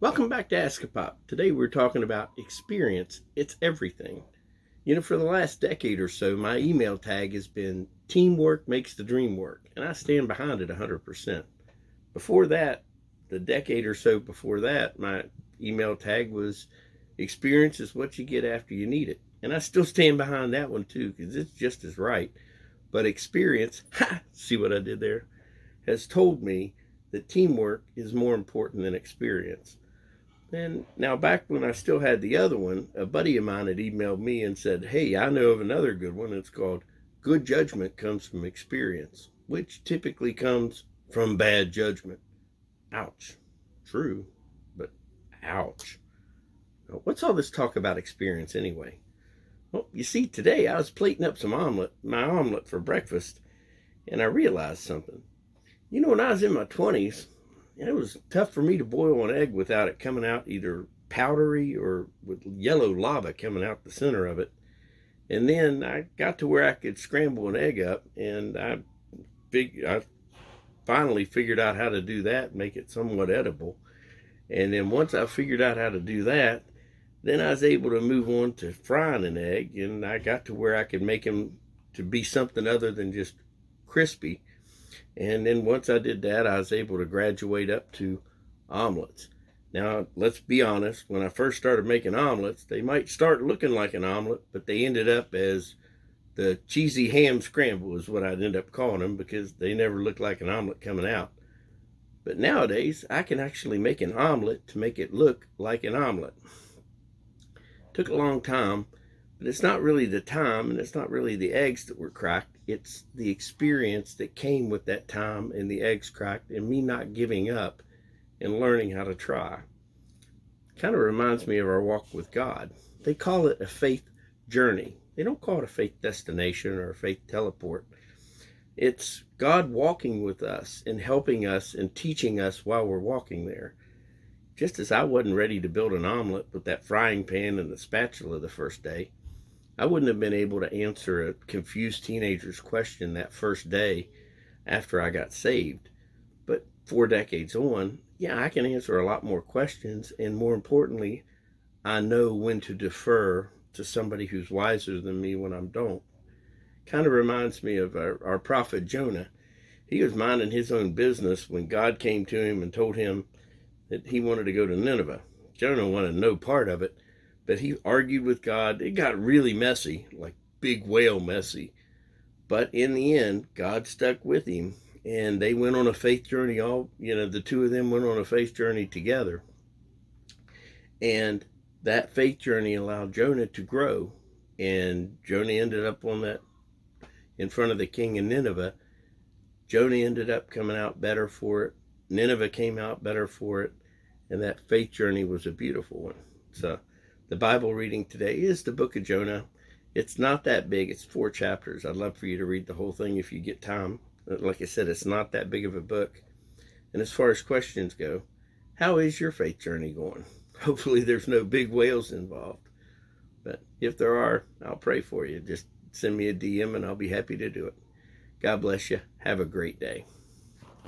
Welcome back to AskAPop. Today we're talking about experience. It's everything. For the last decade or so, my email tag has been teamwork makes the dream work, and I stand behind it 100%. Before that, the decade or so before that, my email tag was experience is what you get after you need it. And I still stand behind that one too, because it's just as right. But experience, see what I did there, has told me that teamwork is more important than experience. And now, back when I still had the other one, a buddy of mine had emailed me and said, "Hey, I know of another good one. It's called Good Judgment Comes from Experience, which typically comes from bad judgment." Ouch. True, but ouch. Now, what's all this talk about experience anyway? Well, you see, today I was plating up my omelet for breakfast, and I realized something. When I was in my 20s, it was tough for me to boil an egg without it coming out either powdery or with yellow lava coming out the center of it. And then I got to where I could scramble an egg up, and I finally figured out how to do that, make it somewhat edible. And then once I figured out how to do that, then I was able to move on to frying an egg, and I got to where I could make them to be something other than just crispy. And then once I did that, I was able to graduate up to omelets. Now, let's be honest, when I first started making omelets, they might start looking like an omelet, but they ended up as the cheesy ham scramble is what I'd end up calling them, because they never looked like an omelet coming out. But nowadays, I can actually make an omelet to make it look like an omelet. Took a long time, but it's not really the time, and it's not really the eggs that were cracked. It's the experience that came with that time and the eggs cracked and me not giving up and learning how to try. Kind of reminds me of our walk with God. They call it a faith journey. They don't call it a faith destination or a faith teleport. It's God walking with us and helping us and teaching us while we're walking there. Just as I wasn't ready to build an omelet with that frying pan and the spatula the first day, I wouldn't have been able to answer a confused teenager's question that first day after I got saved. But 4 decades on, I can answer a lot more questions, and more importantly, I know when to defer to somebody who's wiser than me when I don't. Kind of reminds me of our prophet Jonah. He was minding his own business when God came to him and told him that he wanted to go to Nineveh. Jonah wanted no part of it, but he argued with God. It got really messy, like big whale messy. But in the end, God stuck with him, and they went on a faith journey. The two of them went on a faith journey together. And that faith journey allowed Jonah to grow. And Jonah ended up in front of the king in Nineveh. Jonah ended up coming out better for it. Nineveh came out better for it. And that faith journey was a beautiful one. So the Bible reading today is the book of Jonah. It's not that big. It's 4 chapters. I'd love for you to read the whole thing if you get time. Like I said, it's not that big of a book. And as far as questions go, how is your faith journey going? Hopefully there's no big whales involved. But if there are, I'll pray for you. Just send me a DM and I'll be happy to do it. God bless you. Have a great day.